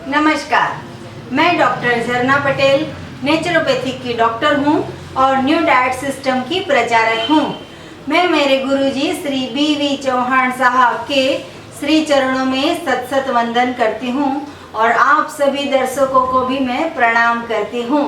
नमस्कार, मैं डॉक्टर झरना पटेल नेचुरोपैथिक की डॉक्टर हूं और न्यू डाइट सिस्टम की प्रचारक हूं। मैं मेरे गुरुजी श्री बी.वी. चौहान साहब के श्री चरणों में सत सत वंदन करती हूं और आप सभी दर्शकों को भी मैं प्रणाम करती हूं।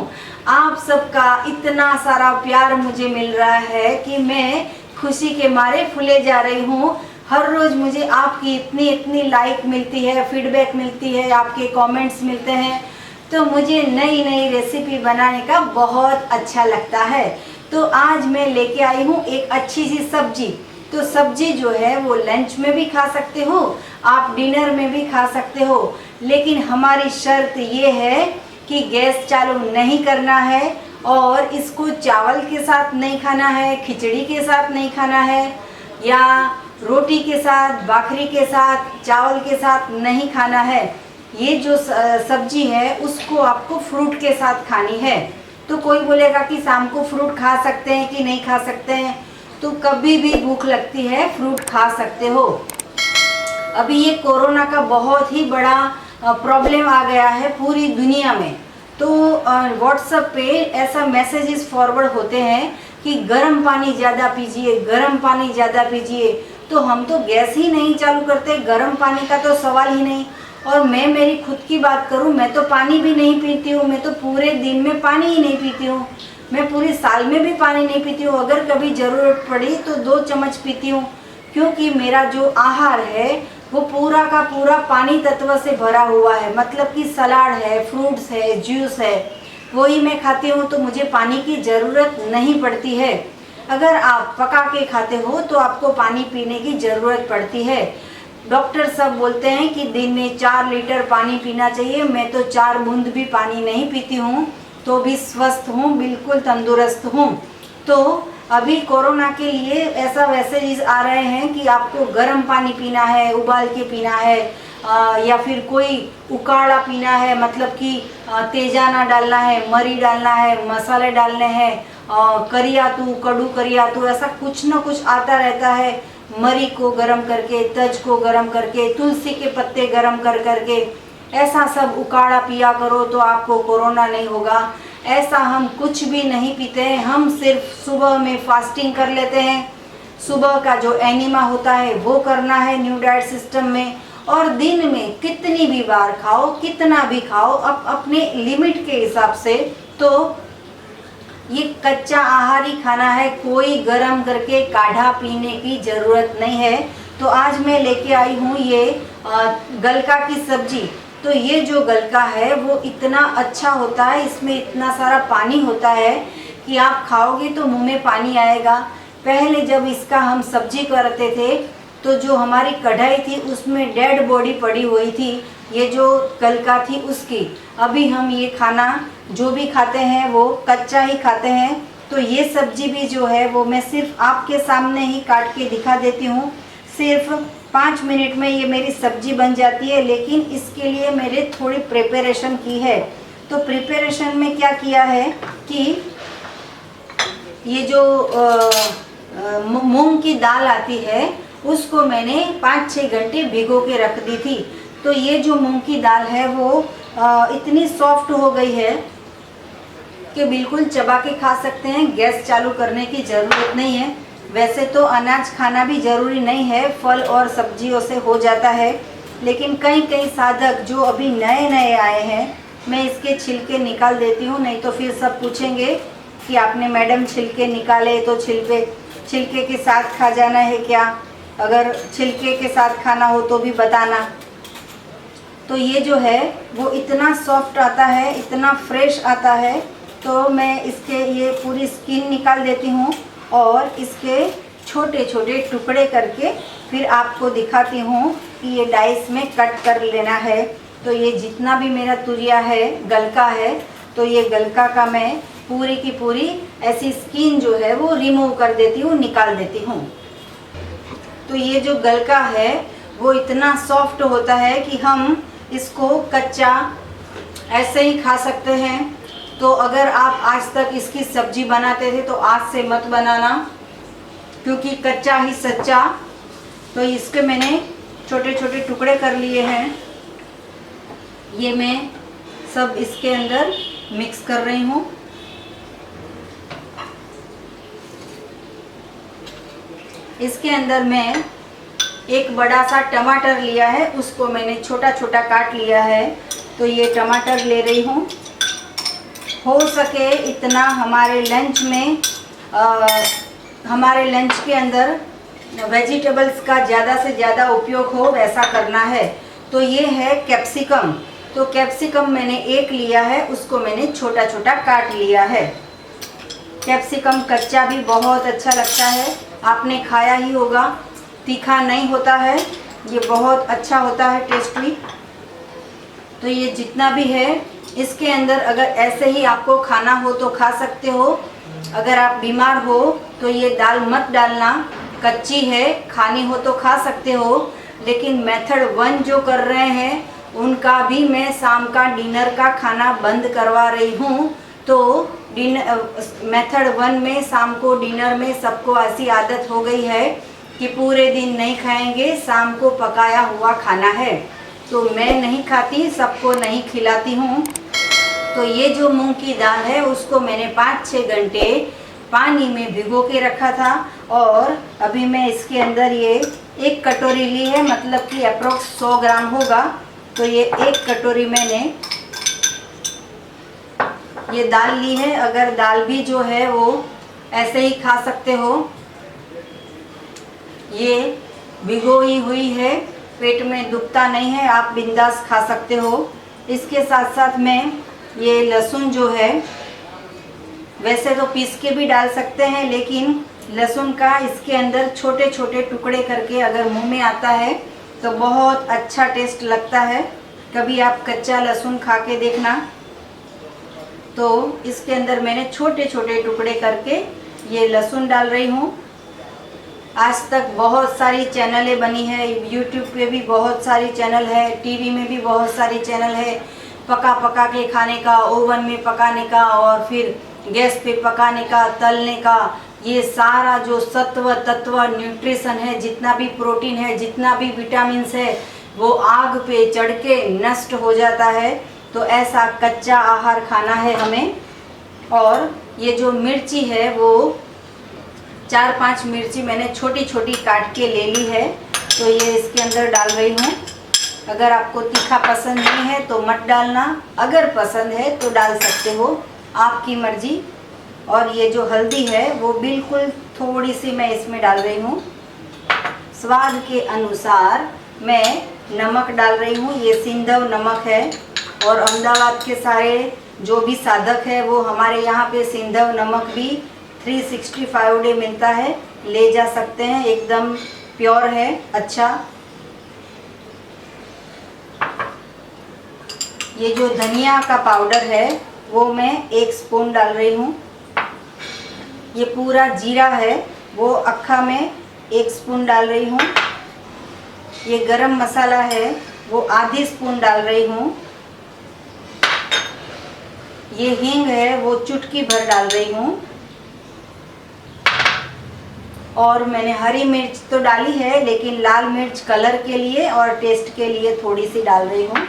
आप सबका इतना सारा प्यार मुझे मिल रहा है कि मैं खुशी के मारे फूले जा रही हूँ। हर रोज़ मुझे आपकी इतनी लाइक मिलती है, फीडबैक मिलती है, आपके कमेंट्स मिलते हैं, तो मुझे नई नई रेसिपी बनाने का बहुत अच्छा लगता है। तो आज मैं लेके आई हूँ एक अच्छी सी सब्जी। तो सब्जी जो है वो लंच में भी खा सकते हो, आप डिनर में भी खा सकते हो, लेकिन हमारी शर्त ये है कि गैस चालू नहीं करना है और इसको चावल के साथ नहीं खाना है, खिचड़ी के साथ नहीं खाना है, या रोटी के साथ, भाखरी के साथ, चावल के साथ नहीं खाना है। ये जो सब्जी है उसको आपको फ्रूट के साथ खानी है। तो कोई बोलेगा कि शाम को फ्रूट खा सकते हैं कि नहीं खा सकते हैं, तो कभी भी भूख लगती है फ्रूट खा सकते हो। अभी ये कोरोना का बहुत ही बड़ा प्रॉब्लम आ गया है पूरी दुनिया में। तो व्हाट्सएप पे ऐसा मैसेजेस फॉरवर्ड होते हैं कि गर्म पानी ज़्यादा पीजिए, गर्म पानी ज़्यादा पीजिए। तो हम तो गैस ही नहीं चालू करते, गर्म पानी का तो सवाल ही नहीं। और मैं मेरी खुद की बात करूं, मैं तो पानी भी नहीं पीती हूँ। मैं तो पूरे दिन में पानी ही नहीं पीती हूँ। मैं पूरे साल में भी पानी नहीं पीती हूँ। अगर कभी ज़रूरत पड़ी तो 2 चम्मच पीती हूँ, क्योंकि मेरा जो आहार है वो पूरा का पूरा पानी तत्व से भरा हुआ है। मतलब कि सलाद है, फ्रूट्स है, जूस है, वही मैं खाती हूँ, तो मुझे पानी की ज़रूरत नहीं पड़ती है। अगर आप पका के खाते हो तो आपको पानी पीने की ज़रूरत पड़ती है। डॉक्टर सब बोलते हैं कि दिन में 4 लीटर पानी पीना चाहिए। मैं तो 4 बूंद भी पानी नहीं पीती हूँ, तो भी स्वस्थ हूँ, बिल्कुल तंदुरुस्त हूँ। तो अभी कोरोना के लिए ऐसा मैसेजेस आ रहे हैं कि आपको गर्म पानी पीना है, उबाल के पीना है, या फिर कोई उकाड़ा पीना है, मतलब कि तेजाना डालना है, मरी डालना है, मसाले डालने हैं, करियातू, कड़ू करियातू, ऐसा कुछ ना कुछ आता रहता है। मरी को गरम करके, तज को गरम करके, तुलसी के पत्ते गरम कर करके ऐसा सब उकाड़ा पिया करो तो आपको कोरोना नहीं होगा। ऐसा हम कुछ भी नहीं पीते हैं। हम सिर्फ सुबह में फास्टिंग कर लेते हैं। सुबह का जो एनिमा होता है वो करना है न्यू डाइट सिस्टम में। और दिन में कितनी भी बार खाओ, कितना भी खाओ, अपने लिमिट के हिसाब से। तो ये कच्चा आहार ही खाना है, कोई गरम करके काढ़ा पीने की ज़रूरत नहीं है। तो आज मैं लेके आई हूँ ये गलका की सब्जी। तो ये जो गलका है वो इतना अच्छा होता है, इसमें इतना सारा पानी होता है कि आप खाओगे तो मुंह में पानी आएगा। पहले जब इसका हम सब्जी करते थे तो जो हमारी कढ़ाई थी उसमें डेड बॉडी पड़ी हुई थी, ये जो गलका थी उसकी। अभी हम ये खाना जो भी खाते हैं वो कच्चा ही खाते हैं। तो ये सब्जी भी जो है वो मैं सिर्फ आपके सामने ही काट के दिखा देती हूँ। सिर्फ 5 मिनट में ये मेरी सब्जी बन जाती है, लेकिन इसके लिए मैंने थोड़ी प्रिपरेशन की है। तो प्रिपरेशन में क्या किया है कि ये जो मूंग की दाल आती है उसको मैंने 5-6 घंटे भिगो के रख दी थी। तो ये जो मूंग की दाल है वो इतनी सॉफ्ट हो गई है कि बिल्कुल चबा के खा सकते हैं। गैस चालू करने की ज़रूरत नहीं है। वैसे तो अनाज खाना भी ज़रूरी नहीं है, फल और सब्जियों से हो जाता है, लेकिन कई साधक जो अभी नए नए आए हैं, मैं इसके छिलके निकाल देती हूँ। नहीं तो फिर सब पूछेंगे कि आपने मैडम छिलके निकाले तो छिलके के साथ खा जाना है क्या? अगर छिलके के साथ खाना हो तो भी बताना। तो ये जो है वो इतना सॉफ्ट आता है, इतना फ्रेश आता है। तो मैं इसके ये पूरी स्किन निकाल देती हूँ और इसके छोटे छोटे टुकड़े करके फिर आपको दिखाती हूँ कि ये डाइस में कट कर लेना है। तो ये जितना भी मेरा तुरिया है, गलका है, तो ये गलका का मैं पूरी की पूरी ऐसी स्किन जो है वो रिमूव कर देती हूँ, निकाल देती हूँ। तो ये जो गलका है वो इतना सॉफ्ट होता है कि हम इसको कच्चा ऐसे ही खा सकते हैं। तो अगर आप आज तक इसकी सब्जी बनाते थे तो आज से मत बनाना, क्योंकि कच्चा ही सच्चा। तो इसके मैंने छोटे छोटे टुकड़े कर लिए हैं। ये मैं सब इसके अंदर मिक्स कर रही हूँ। इसके अंदर मैं एक बड़ा सा टमाटर लिया है, उसको मैंने छोटा छोटा काट लिया है। तो ये टमाटर ले रही हूँ। हो सके इतना हमारे लंच में हमारे लंच के अंदर वेजिटेबल्स का ज़्यादा से ज़्यादा उपयोग हो, वैसा करना है। तो ये है कैप्सिकम। तो कैप्सिकम मैंने एक लिया है, उसको मैंने छोटा छोटा काट लिया है। कैप्सिकम कच्चा भी बहुत अच्छा लगता है, आपने खाया ही होगा। तीखा नहीं होता है, ये बहुत अच्छा होता है, टेस्टी। तो ये जितना भी है इसके अंदर, अगर ऐसे ही आपको खाना हो तो खा सकते हो। अगर आप बीमार हो तो ये दाल मत डालना, कच्ची है, खानी हो तो खा सकते हो। लेकिन मेथड 1 जो कर रहे हैं उनका भी मैं शाम का डिनर का खाना बंद करवा रही हूँ। तो मेथड 1 में शाम को डिनर में सबको ऐसी आदत हो गई है कि पूरे दिन नहीं खाएंगे, शाम को पकाया हुआ खाना है। तो मैं नहीं खाती, सबको नहीं खिलाती हूँ। तो ये जो मूंग की दाल है उसको मैंने 5-6 घंटे पानी में भिगो के रखा था। और अभी मैं इसके अंदर ये 1 कटोरी ली है, मतलब कि अप्रोक्स 100 ग्राम होगा। तो ये 1 कटोरी मैंने ये दाल ली है। अगर दाल भी जो है वो ऐसे ही खा सकते हो, ये भिगोई हुई है, पेट में दुखता नहीं है, आप बिंदास खा सकते हो। इसके साथ साथ मैं ये लहसुन जो है, वैसे तो पीस के भी डाल सकते हैं, लेकिन लहसुन का इसके अंदर छोटे छोटे टुकड़े करके अगर मुंह में आता है तो बहुत अच्छा टेस्ट लगता है। कभी आप कच्चा लहसुन खा के देखना। तो इसके अंदर मैंने छोटे छोटे टुकड़े करके ये लहसुन डाल रही हूँ। आज तक बहुत सारी चैनलें बनी है, यूट्यूब पे भी बहुत सारी चैनल है, टीवी में भी बहुत सारी चैनल है, पका पका के खाने का, ओवन में पकाने का और फिर गैस पे पकाने का, तलने का। ये सारा जो सत्व तत्व न्यूट्रिशन है, जितना भी प्रोटीन है, जितना भी विटामिन्स है, वो आग पे चढ़ के नष्ट हो जाता है। तो ऐसा कच्चा आहार खाना है हमें। और ये जो मिर्ची है वो 4-5 मिर्ची मैंने छोटी छोटी काट के ले ली है। तो ये इसके अंदर डाल रही हूँ। अगर आपको तीखा पसंद नहीं है तो मत डालना, अगर पसंद है तो डाल सकते हो, आपकी मर्जी। और ये जो हल्दी है वो बिल्कुल थोड़ी सी मैं इसमें डाल रही हूँ। स्वाद के अनुसार मैं नमक डाल रही हूँ। ये सिंधव नमक है और अहमदाबाद के सारे जो भी साधक है वो हमारे यहाँ पे सिंधव नमक भी 365 डे मिलता है, ले जा सकते हैं, एकदम प्योर है, अच्छा। ये जो धनिया का पाउडर है वो मैं 1 स्पून डाल रही हूँ। ये पूरा जीरा है वो अक्खा में 1 स्पून डाल रही हूँ। ये गरम मसाला है वो आधी स्पून डाल रही हूँ। ये हींग है वो चुटकी भर डाल रही हूँ। और मैंने हरी मिर्च तो डाली है, लेकिन लाल मिर्च कलर के लिए और टेस्ट के लिए थोड़ी सी डाल रही हूँ।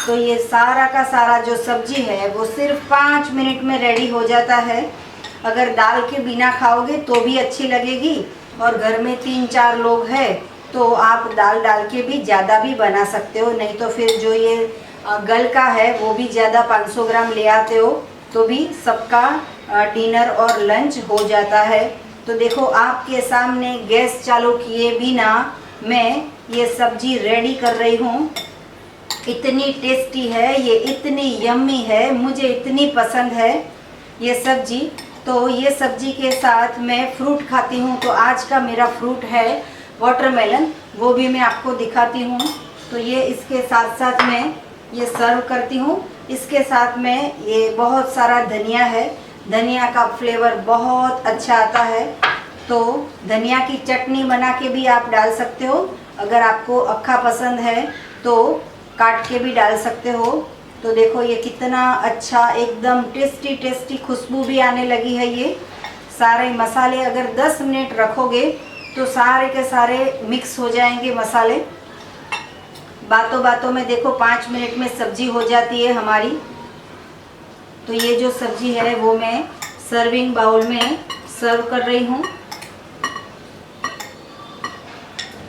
तो ये सारा का सारा जो सब्जी है वो सिर्फ 5 मिनट में रेडी हो जाता है। अगर दाल के बिना खाओगे तो भी अच्छी लगेगी, और घर में 3-4 लोग हैं तो आप दाल डाल के भी ज़्यादा भी बना सकते हो। नहीं तो फिर जो ये गल का है वो भी ज़्यादा 500 ग्राम ले आते हो तो भी सबका डिनर और लंच हो जाता है। तो देखो आपके सामने गैस चालू किए बिना मैं ये सब्जी रेडी कर रही हूँ। इतनी टेस्टी है ये, इतनी यम्मी है, मुझे इतनी पसंद है ये सब्जी। तो ये सब्जी के साथ मैं फ्रूट खाती हूँ। तो आज का मेरा फ्रूट है वाटरमेलन, वो भी मैं आपको दिखाती हूँ। तो ये इसके साथ साथ मैं ये सर्व करती हूँ। इसके साथ में ये बहुत सारा धनिया है, धनिया का फ्लेवर बहुत अच्छा आता है। तो धनिया की चटनी बना के भी आप डाल सकते हो। अगर आपको अक्खा पसंद है तो काट के भी डाल सकते हो। तो देखो ये कितना अच्छा, एकदम टेस्टी टेस्टी खुशबू भी आने लगी है। ये सारे मसाले अगर 10 मिनट रखोगे तो सारे के सारे मिक्स हो जाएंगे मसाले। बातों बातों में देखो 5 मिनट में सब्जी हो जाती है हमारी। तो ये जो सब्जी है वो मैं सर्विंग बाउल में सर्व कर रही हूँ।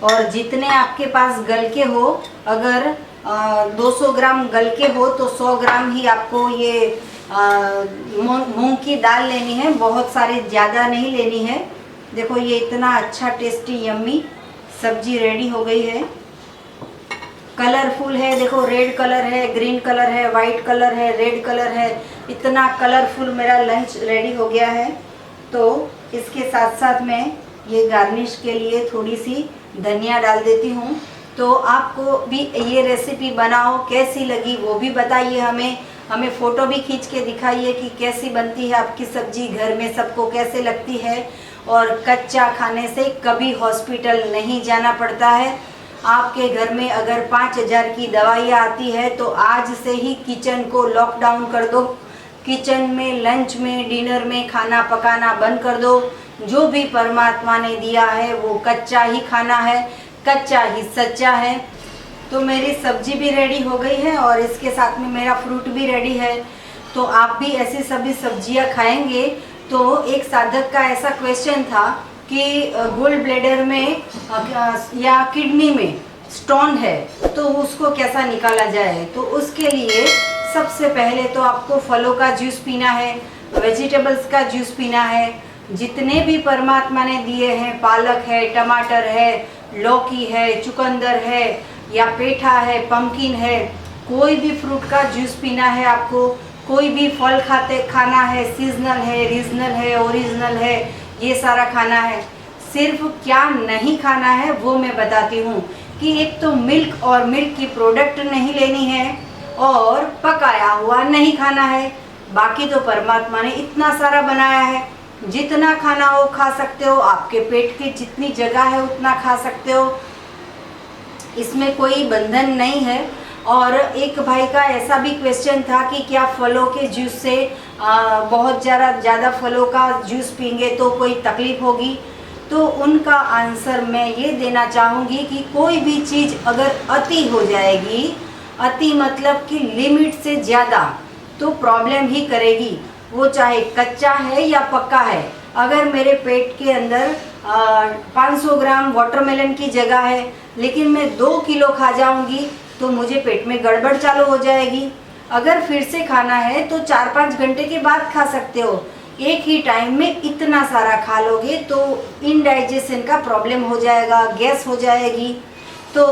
और जितने आपके पास गलके हो, अगर 200 ग्राम गलके हो तो 100 ग्राम ही आपको ये मूंग की दाल लेनी है, बहुत सारी ज़्यादा नहीं लेनी है। देखो ये इतना अच्छा टेस्टी यम्मी सब्जी रेडी हो गई है। कलरफुल है, देखो रेड कलर है, ग्रीन कलर है, वाइट कलर है, रेड कलर है, इतना कलरफुल मेरा लंच रेडी हो गया है। तो इसके साथ साथ मैं ये गार्निश के लिए थोड़ी सी धनिया डाल देती हूँ। तो आपको भी ये रेसिपी बनाओ, कैसी लगी वो भी बताइए हमें फ़ोटो भी खींच के दिखाइए कि कैसी बनती है आपकी सब्जी, घर में सबको कैसे लगती है। और कच्चा खाने से कभी हॉस्पिटल नहीं जाना पड़ता है। आपके घर में अगर 5000 की दवाइयाँ आती है तो आज से ही किचन को लॉकडाउन कर दो। किचन में, लंच में, डिनर में खाना पकाना बंद कर दो। जो भी परमात्मा ने दिया है वो कच्चा ही खाना है, कच्चा ही सच्चा है। तो मेरी सब्जी भी रेडी हो गई है और इसके साथ में मेरा फ्रूट भी रेडी है। तो आप भी ऐसी सभी सब्जियां खाएंगे। तो एक साधक का ऐसा क्वेश्चन था कि गोल्ड ब्लैडर में या किडनी में स्टोन है तो उसको कैसा निकाला जाए। तो उसके लिए सबसे पहले तो आपको फलों का जूस पीना है, वेजिटेबल्स का जूस पीना है। जितने भी परमात्मा ने दिए हैं, पालक है, टमाटर है, लौकी है, चुकंदर है या पेठा है, पम्पकिन है, कोई भी फ्रूट का जूस पीना है आपको। कोई भी फल खाना है, सीजनल है, रीजनल है, ओरिजिनल है, ये सारा खाना है। सिर्फ क्या नहीं खाना है वो मैं बताती हूँ कि एक तो मिल्क और मिल्क की प्रोडक्ट नहीं लेनी है और पकाया हुआ नहीं खाना है। बाकी तो परमात्मा ने इतना सारा बनाया है, जितना खाना हो खा सकते हो, आपके पेट की जितनी जगह है उतना खा सकते हो, इसमें कोई बंधन नहीं है। और एक भाई का ऐसा भी क्वेश्चन था कि क्या फलों के जूस से बहुत ज़्यादा फलों का जूस पीएंगे तो कोई तकलीफ़ होगी। तो उनका आंसर मैं ये देना चाहूँगी कि कोई भी चीज़ अगर अति हो जाएगी, अति मतलब कि लिमिट से ज़्यादा, तो प्रॉब्लम ही करेगी। वो चाहे कच्चा है या पक्का है। अगर मेरे पेट के अंदर 500 ग्राम वाटरमेलन की जगह है लेकिन मैं 2 किलो खा जाऊंगी तो मुझे पेट में गड़बड़ चालू हो जाएगी। अगर फिर से खाना है तो 4-5 घंटे के बाद खा सकते हो। एक ही टाइम में इतना सारा खा लोगे तो इनडाइजेशन का प्रॉब्लम हो जाएगा, गैस हो जाएगी। तो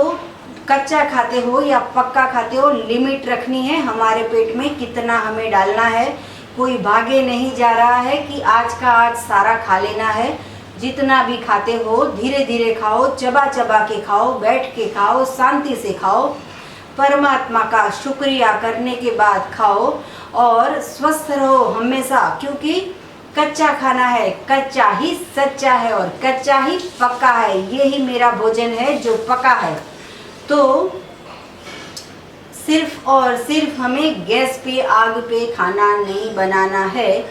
कच्चा खाते हो या पक्का खाते हो, लिमिट रखनी है हमारे पेट में कितना हमें डालना है। कोई भागे नहीं जा रहा है कि आज का आज सारा खा लेना है। जितना भी खाते हो धीरे धीरे खाओ, चबा चबा के खाओ, बैठ के खाओ, शांति से खाओ, परमात्मा का शुक्रिया करने के बाद खाओ और स्वस्थ रहो हमेशा। क्योंकि कच्चा खाना है, कच्चा ही सच्चा है और कच्चा ही पक्का है। यही मेरा भोजन है जो पका है। तो सिर्फ और सिर्फ हमें गैस पे, आग पे खाना नहीं बनाना है।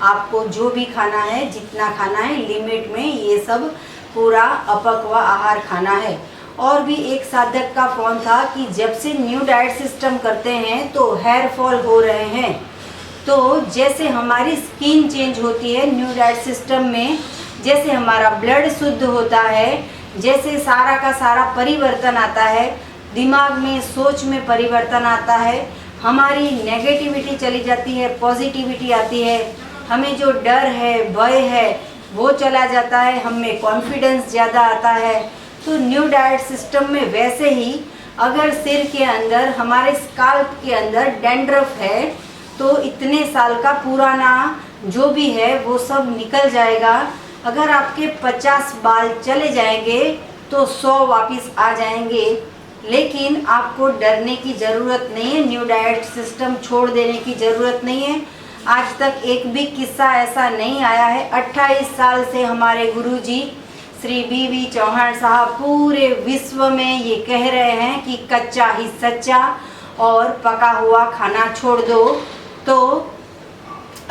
आपको जो भी खाना है, जितना खाना है, लिमिट में ये सब पूरा अपक्व आहार खाना है। और भी एक साधक का फोन था कि जब से न्यू डाइट सिस्टम करते हैं तो हेयर फॉल हो रहे हैं। तो जैसे हमारी स्किन चेंज होती है न्यू डाइट सिस्टम में, जैसे हमारा ब्लड शुद्ध होता है, जैसे सारा का सारा परिवर्तन आता है, दिमाग में, सोच में परिवर्तन आता है, हमारी नेगेटिविटी चली जाती है, पॉजिटिविटी आती है, हमें जो डर है, भय है वो चला जाता है, हमें कॉन्फिडेंस ज़्यादा आता है। तो न्यू डाइट सिस्टम में वैसे ही अगर सिर के अंदर, हमारे स्काल्प के अंदर डैंड्रफ है तो इतने साल का पुराना जो भी है वो सब निकल जाएगा। अगर आपके 50 बाल चले जाएंगे तो 100 वापस आ जाएंगे। लेकिन आपको डरने की ज़रूरत नहीं है, न्यू डाइट सिस्टम छोड़ देने की ज़रूरत नहीं है। आज तक एक भी किस्सा ऐसा नहीं आया है। 28 साल से हमारे गुरुजी श्री BV चौहान साहब पूरे विश्व में ये कह रहे हैं कि कच्चा ही सच्चा और पका हुआ खाना छोड़ दो। तो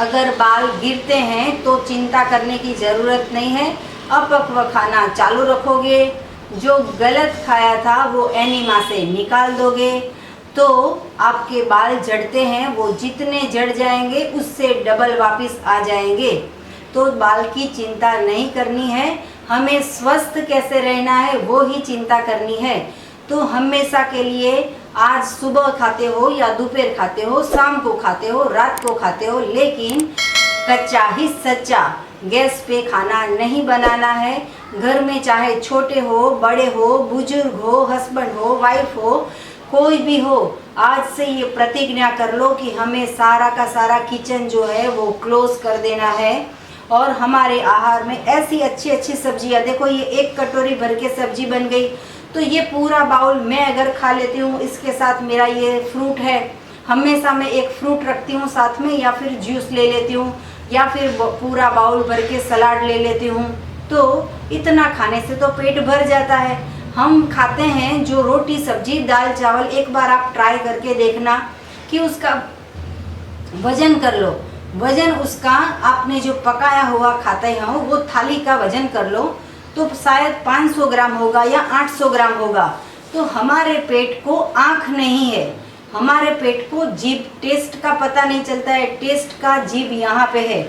अगर बाल गिरते हैं तो चिंता करने की ज़रूरत नहीं है। अपक्व खाना चालू रखोगे, जो गलत खाया था वो एनिमा से निकाल दोगे तो आपके बाल झड़ते हैं, वो जितने झड़ जाएंगे उससे डबल वापस आ जाएंगे। तो बाल की चिंता नहीं करनी है, हमें स्वस्थ कैसे रहना है वो ही चिंता करनी है। तो हमेशा के लिए आज सुबह खाते हो या दोपहर खाते हो, शाम को खाते हो, रात को खाते हो, लेकिन कच्चा ही सच्चा गैस पे खाना नहीं बनाना है। घर में चाहे छोटे हो, बड़े हो, बुजुर्ग हो, हस्बैंड हो, वाइफ हो, कोई भी हो, आज से ये प्रतिज्ञा कर लो कि हमें सारा का सारा किचन जो है वो क्लोज कर देना है। और हमारे आहार में ऐसी अच्छी अच्छी सब्जियां, देखो ये एक कटोरी भर के सब्जी बन गई, तो ये पूरा बाउल मैं अगर खा लेती हूँ, इसके साथ मेरा ये फ्रूट है, हमेशा मैं एक फ्रूट रखती हूँ साथ में, या फिर जूस ले लेती हूँ, या फिर पूरा बाउल भर के सलाद ले लेती हूँ। तो इतना खाने से तो पेट भर जाता है। हम खाते हैं जो रोटी सब्जी दाल चावल, एक बार आप ट्राई करके देखना कि उसका वजन कर लो, वजन उसका आपने जो पकाया हुआ खाते हो वो थाली का वजन कर लो तो शायद 500 ग्राम होगा या 800 ग्राम होगा। तो हमारे पेट को आँख नहीं है, हमारे पेट को जीभ, टेस्ट का पता नहीं चलता है, टेस्ट का जीभ यहाँ पे है।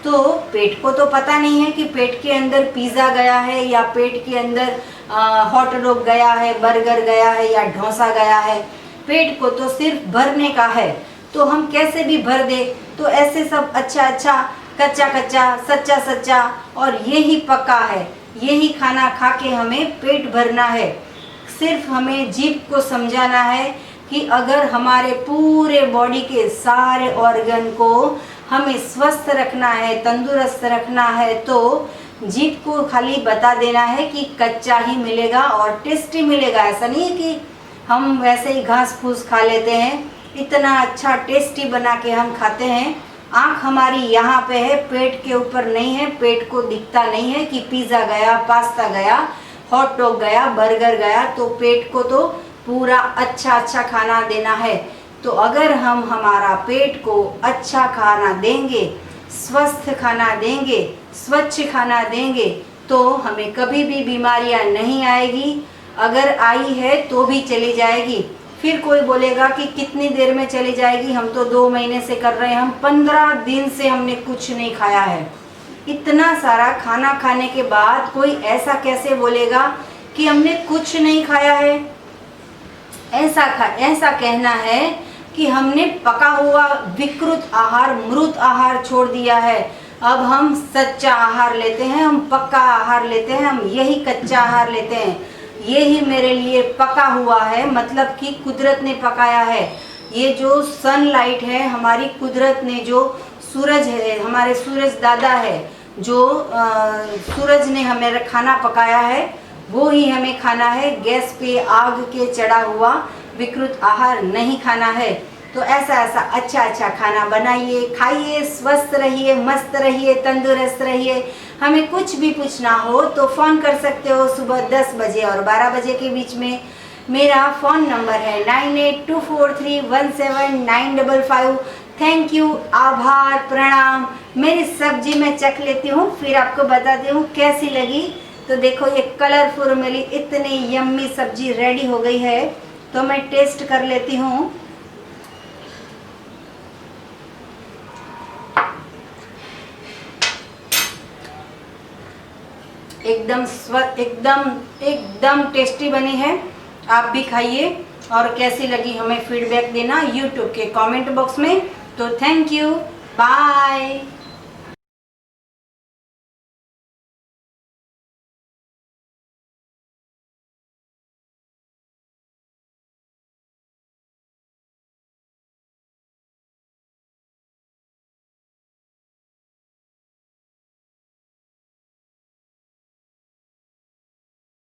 तो पेट को तो पता नहीं है कि पेट के अंदर पिज़्ज़ा गया है या पेट के अंदर हॉट डॉग गया है, बर्गर गया है या डोसा गया है। पेट को तो सिर्फ भरने का है, तो हम कैसे भी भर दे। तो ऐसे सब अच्छा अच्छा, कच्चा कच्चा, सच्चा सच्चा और यही पक्का है, यही खाना खा के हमें पेट भरना है। सिर्फ हमें जीभ को समझाना है कि अगर हमारे पूरे बॉडी के सारे ऑर्गन को हमें स्वस्थ रखना है, तंदुरुस्त रखना है, तो जीभ को खाली बता देना है कि कच्चा ही मिलेगा और टेस्टी मिलेगा। ऐसा नहीं है कि हम वैसे ही घास फूस खा लेते हैं, इतना अच्छा टेस्टी बना के हम खाते हैं। आँख हमारी यहाँ पे है, पेट के ऊपर नहीं है। पेट को दिखता नहीं है कि पिज़्ज़ा गया, पास्ता गया, हॉट डॉग गया, बर्गर गया। तो पेट को तो पूरा अच्छा अच्छा खाना देना है। तो अगर हम हमारा पेट को अच्छा खाना देंगे, स्वस्थ खाना देंगे, स्वच्छ खाना देंगे, तो हमें कभी भी बीमारियां नहीं आएगी। अगर आई है तो भी चली जाएगी। फिर कोई बोलेगा कि कितनी देर में चली जाएगी, हम तो 2 महीने से कर रहे हैं, हम 15 दिन से हमने कुछ नहीं खाया है। इतना सारा खाना खाने के बाद कोई ऐसा कैसे बोलेगा कि हमने कुछ नहीं खाया है। ऐसा कहना है कि हमने पका हुआ विकृत आहार, मृत आहार छोड़ दिया है। अब हम सच्चा आहार लेते हैं, हम पक्का आहार लेते हैं, हम यही कच्चा आहार लेते हैं। यही मेरे लिए पका हुआ है, मतलब कि कुदरत ने पकाया है। ये जो सनलाइट है, हमारी कुदरत ने, जो सूरज है, हमारे सूरज दादा है, जो सूरज ने हमें खाना पकाया है, वो ही हमें खाना है। गैस पे आग के चढ़ा हुआ विकृत आहार नहीं खाना है। तो ऐसा ऐसा अच्छा अच्छा खाना बनाइए, खाइए, स्वस्थ रहिए, मस्त रहिए, तंदुरुस्त रहिए। हमें कुछ भी पूछना हो तो फ़ोन कर सकते हो सुबह 10 बजे और 12 बजे के बीच में। मेरा फ़ोन नंबर है 9824317955। थैंक यू, आभार, प्रणाम। मेरी सब्जी मैं चख लेती हूँ, फिर आपको बताती हूँ कैसी लगी। तो देखो ये कलरफुल मेरी इतनी यम्मी सब्जी रेडी हो गई है, तो मैं टेस्ट कर लेती हूँ। एकदम टेस्टी बनी है। आप भी खाइए और कैसी लगी हमें फीडबैक देना यूट्यूब के कमेंट बॉक्स में। तो थैंक यू, बाय।